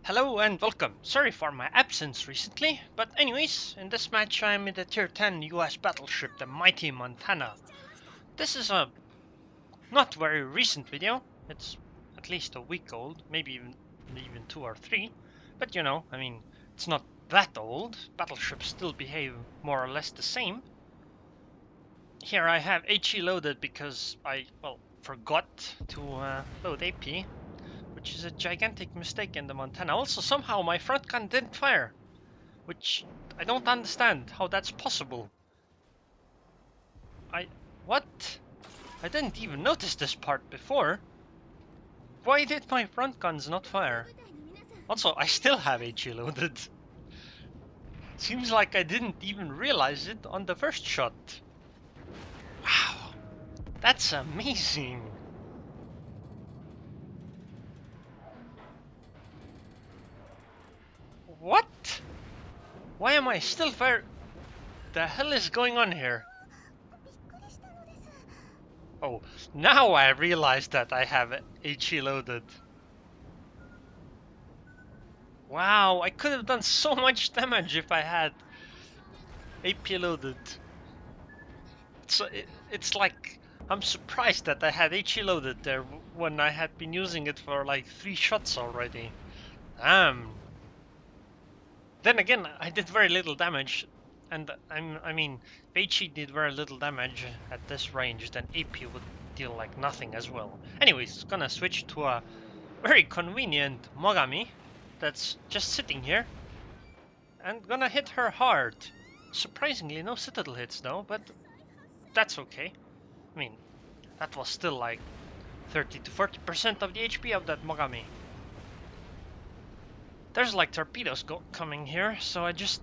Hello and welcome. Sorry for my absence recently, but anyways, in this match I'm in the tier 10 US battleship, the mighty Montana. This is a not very recent video. It's at least a week old, maybe even 2 or 3. But you know, I mean, it's not that old. Battleships still behave more or less the same. Here I have HE loaded because I, well, forgot to load AP, which is a gigantic mistake in the Montana. Also, somehow my front gun didn't fire, which I don't understand how that's possible. What? I didn't even notice this part before. Why did my front guns not fire? Also, I still have HE loaded. Seems like I didn't even realize it on the first shot. Wow, that's amazing. What? Why am I still fire? The hell is going on here? Oh, now I realize that I have HE loaded. Wow, I could have done so much damage if I had AP loaded. So it's like, I'm surprised that I had HE loaded there when I had been using it for like 3 shots already. Damn. Then again, I did very little damage, and I mean, if HE did very little damage at this range, then AP would deal like nothing as well. Anyways, gonna switch to a very convenient Mogami that's just sitting here, and gonna hit her hard. Surprisingly, no citadel hits though, but that's okay. I mean, that was still like 30 to 40% of the HP of that Mogami. There's like torpedoes coming here, so I just,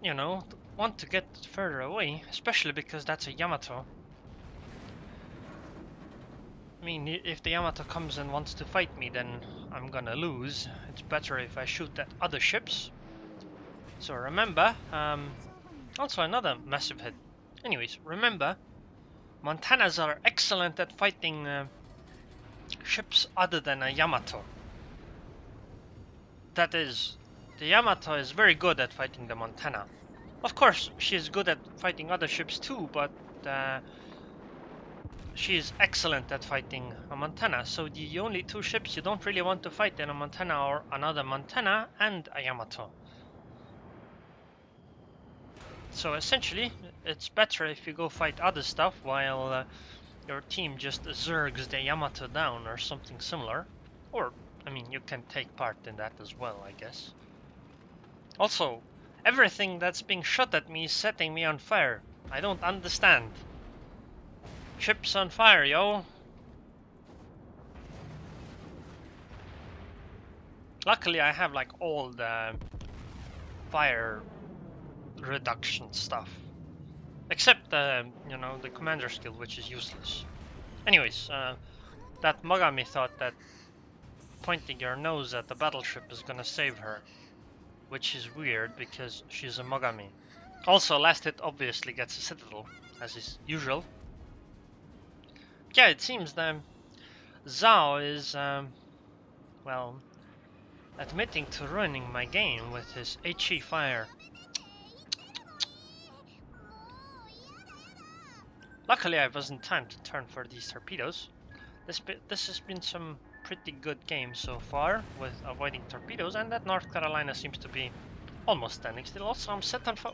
you know, want to get further away, especially because that's a Yamato. I mean, if the Yamato comes and wants to fight me, then I'm gonna lose. It's better if I shoot at other ships. So remember, also another massive hit. Anyways, remember, Montanas are excellent at fighting ships other than a Yamato. That is, the Yamato is very good at fighting the Montana. Of course, she is good at fighting other ships too, but she is excellent at fighting a Montana. So the only 2 ships you don't really want to fight in a Montana are another Montana and a Yamato. So essentially, it's better if you go fight other stuff while your team just zergs the Yamato down or something similar. Or, I mean, you can take part in that as well, I guess. Also, everything that's being shot at me is setting me on fire. I don't understand. Ship's on fire, yo. Luckily, I have like all the fire reduction stuff. Except you know, the commander skill, which is useless. Anyways, that Mogami thought that pointing your nose at the battleship is gonna save her. Which is weird, because she's a Mogami. Also, last hit obviously gets a citadel, as is usual. Yeah, it seems that Zhao is, well, admitting to ruining my game with his HE fire. Luckily, I was in time to turn for these torpedoes. This has been some pretty good games so far with avoiding torpedoes, and that North Carolina seems to be almost standing still. Also, I'm set on fire.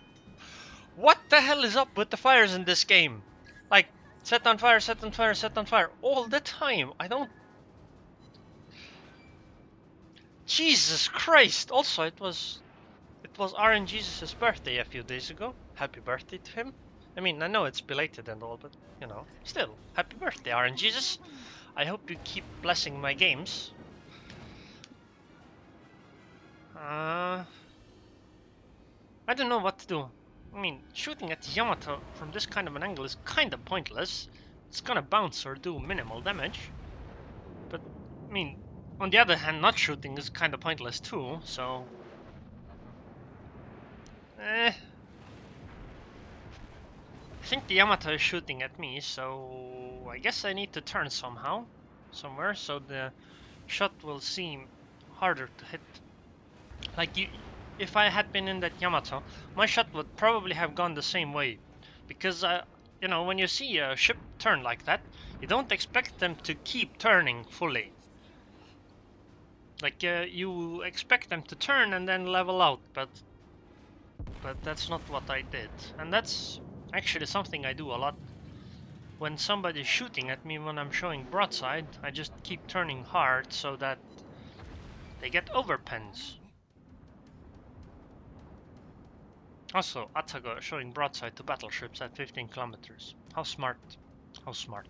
What the hell is up with the fires in this game? Like, set on fire, set on fire, set on fire all the time. I don't... Jesus Christ! Also, it was RNGesus' birthday a few days ago. Happy birthday to him. I mean, I know it's belated and all, but, you know, still, happy birthday, RNGesus. I hope you keep blessing my games. I don't know what to do. I mean, shooting at Yamato from this kind of an angle is kind of pointless. It's gonna bounce or do minimal damage. But, I mean, on the other hand, not shooting is kind of pointless too, so... I think the Yamato is shooting at me, so I guess I need to turn somewhere, so the shot will seem harder to hit. Like, if I had been in that Yamato, my shot would probably have gone the same way. Because, you know, when you see a ship turn like that, you don't expect them to keep turning fully. Like, you expect them to turn and then level out, but that's not what I did. And that's actually something I do a lot. When somebody's shooting at me when I'm showing broadside, I just keep turning hard so that they get overpens. Also, Atago showing broadside to battleships at 15 kilometers. How smart. How smart.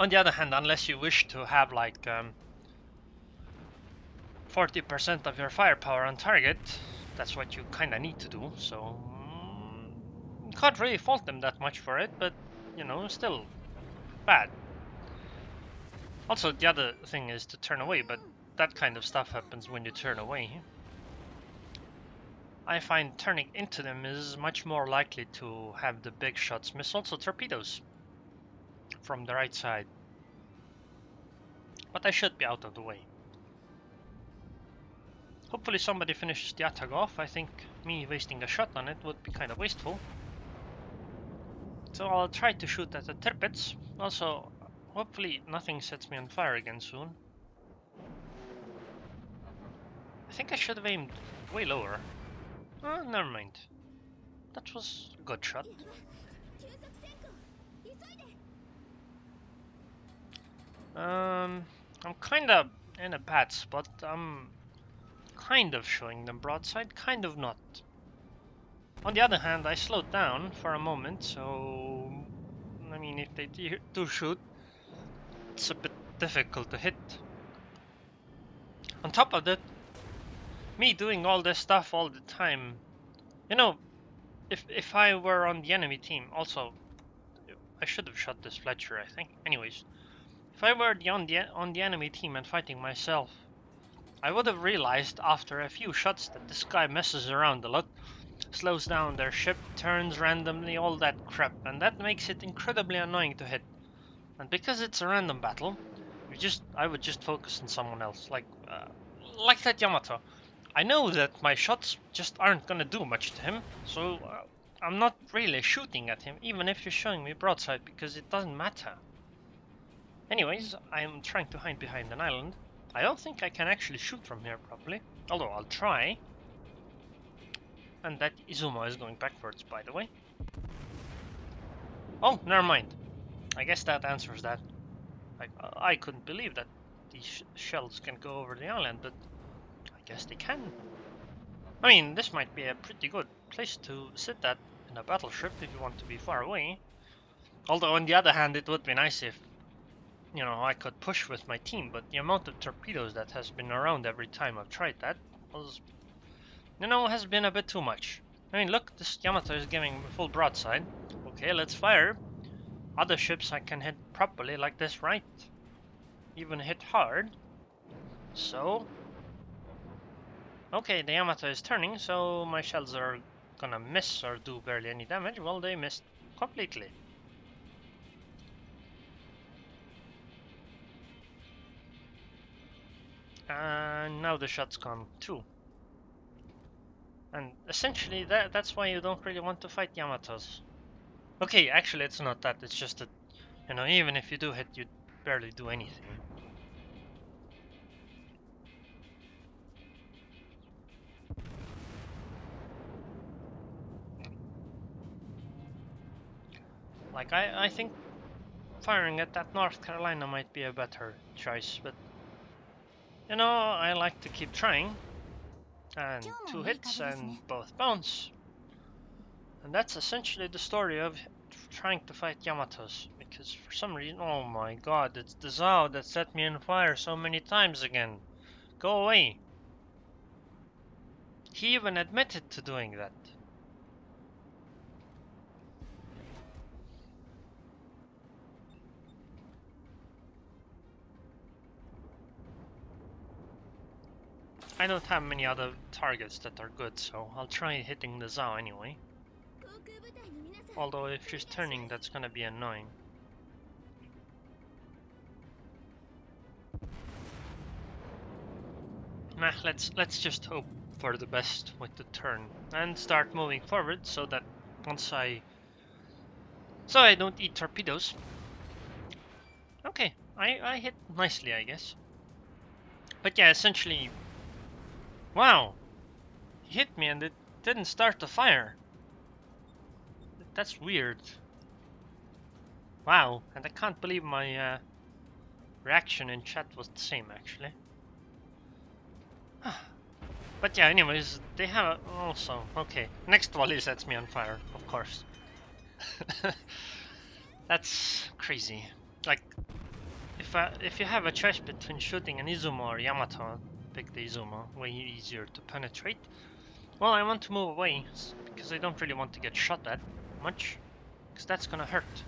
On the other hand, unless you wish to have like 40% of your firepower on target, that's what you kinda need to do, so can't really fault them that much for it, but you know, still bad. Also, the other thing is to turn away, but that kind of stuff happens when you turn away. I find turning into them is much more likely to have the big shots miss. Also torpedoes from the right side. But I should be out of the way. Hopefully somebody finishes the attack off. I think me wasting a shot on it would be kind of wasteful. So I'll try to shoot at the tirpitz. Also, hopefully nothing sets me on fire again soon. I think I should have aimed way lower. Oh, never mind. That was a good shot. I'm kind of in a bad spot. I'm kind of showing them broadside, kind of not. On the other hand, I slowed down for a moment, so I mean, if they do shoot, it's a bit difficult to hit. On top of that, me doing all this stuff all the time, you know, if I were on the enemy team, also, I should have shot this Fletcher, I think. Anyways, if I were on the enemy team and fighting myself, I would have realized after a few shots that this guy messes around a lot, slows down their ship, turns randomly, all that crap, and that makes it incredibly annoying to hit. And because it's a random battle, I would just focus on someone else, like that Yamato. I know that my shots just aren't gonna do much to him, so I'm not really shooting at him, even if you're showing me broadside, because it doesn't matter. Anyways, I'm trying to hide behind an island. I don't think I can actually shoot from here properly, although I'll try. And that Izumo is going backwards, by the way. Oh, never mind. I guess that answers that. Like, I couldn't believe that these shells can go over the island, but I guess they can. I mean, this might be a pretty good place to sit at in a battleship if you want to be far away. Although, on the other hand, it would be nice if, you know, I could push with my team, but the amount of torpedoes that has been around every time I've tried that was, you know, has been a bit too much. I mean, look, this Yamato is giving full broadside. Okay, let's fire. Other ships I can hit properly like this, right? Even hit hard. So, okay, the Yamato is turning, so my shells are gonna miss or do barely any damage. Well, they missed completely. And now the shot's gone too. And essentially, that's why you don't really want to fight Yamatos. Okay, actually it's not that, it's just that, you know, even if you do hit, you barely do anything. Like, I think firing at that North Carolina might be a better choice, but, you know, I like to keep trying. And 2 hits and both bounce. And that's essentially the story of trying to fight Yamatos. Because for some reason, oh my god, it's the Zao that set me on fire so many times again. Go away. He even admitted to doing that. I don't have many other targets that are good, so I'll try hitting the Zao anyway. Although if she's turning, that's gonna be annoying. Nah, let's just hope for the best with the turn and start moving forward so that once I don't eat torpedoes. Okay, I hit nicely, I guess. But yeah, essentially, wow, he hit me and it didn't start the fire. That's weird. Wow, and I can't believe my reaction in chat was the same actually. But yeah, anyways, they have also okay. Next volley sets me on fire, of course. That's crazy. Like, if you have a choice between shooting an Izumo or Yamato, pick the Izumo. Way easier to penetrate. Well, I want to move away because I don't really want to get shot at much, because that's gonna hurt.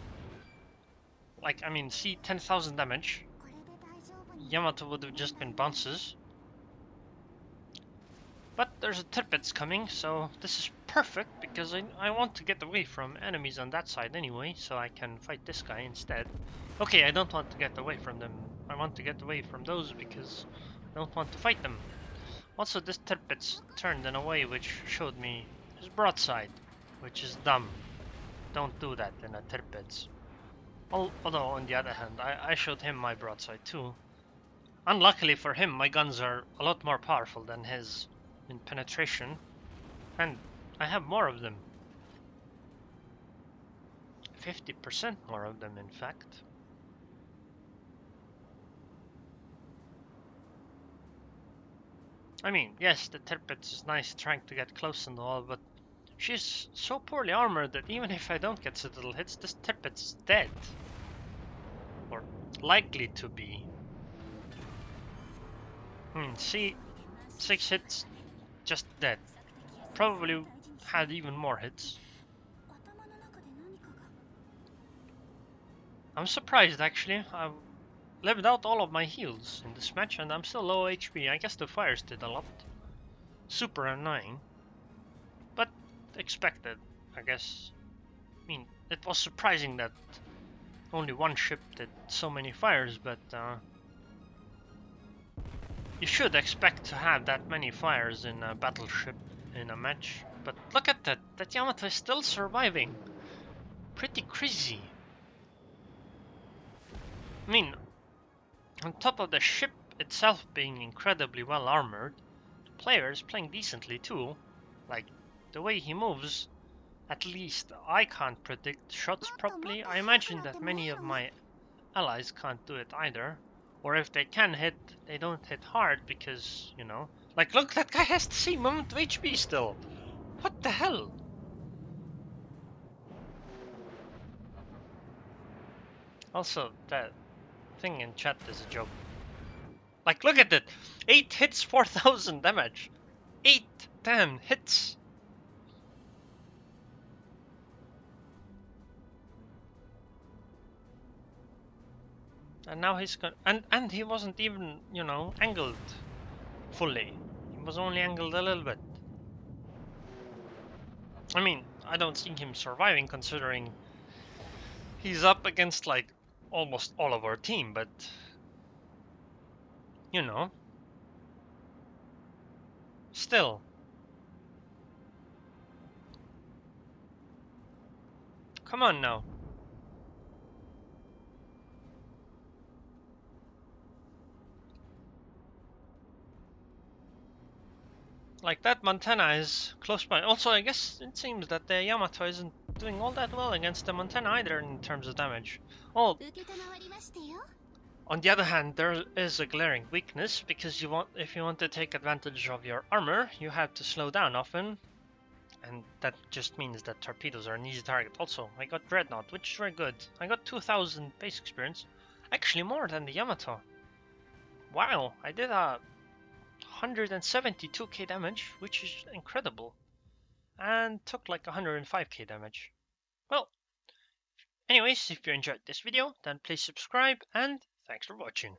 Like, I mean, see, 10,000 damage. Yamato would have just been bounces. But there's a Tirpitz coming, so this is perfect because I want to get away from enemies on that side anyway, so I can fight this guy instead. Okay, I don't want to get away from them. I want to get away from those because I don't want to fight them. Also, this Tirpitz turned in a way which showed me his broadside, which is dumb. Don't do that in a Tirpitz. Although, on the other hand, I showed him my broadside too. Unluckily for him, my guns are a lot more powerful than his in penetration, and I have more of them. 50% more of them, in fact. I mean, yes, the Tirpitz is nice trying to get close and all, but she's so poorly armored that even if I don't get Citadel hits, this Tirpitz is dead. Or likely to be. See, 6 hits, just dead. Probably had even more hits. I'm surprised actually. I've lived out all of my heals in this match and I'm still low HP. I guess the fires did a lot. Super annoying. But expected, I guess. I mean, it was surprising that only one ship did so many fires, but you should expect to have that many fires in a battleship in a match. But look at that. That Yamato is still surviving. Pretty crazy. I mean, on top of the ship itself being incredibly well armored, the player is playing decently too. Like, the way he moves, at least I can't predict shots properly. I imagine that many of my allies can't do it either. Or if they can hit, they don't hit hard because, you know... Like, look, that guy has the same amount of HP still! What the hell? Also, that thing in chat is a joke. Like, look at it! 8 hits, 4,000 damage! 8 damn hits! And now he's got... And he wasn't even, you know, angled fully. He was only angled a little bit. I mean, I don't see him surviving considering he's up against, like, almost all of our team, but... You know. Still. Come on now. Like, that Montana is close by. Also, I guess it seems that the Yamato isn't doing all that well against the Montana either in terms of damage. Oh, on the other hand, there is a glaring weakness, because if you want to take advantage of your armor, you have to slow down often. And that just means that torpedoes are an easy target. Also, I got Dreadnought, which is very good. I got 2,000 base experience. Actually more than the Yamato. Wow, I did a 172k damage, which is incredible. And took like 105k damage. Well, anyways, if you enjoyed this video, then please subscribe and thanks for watching.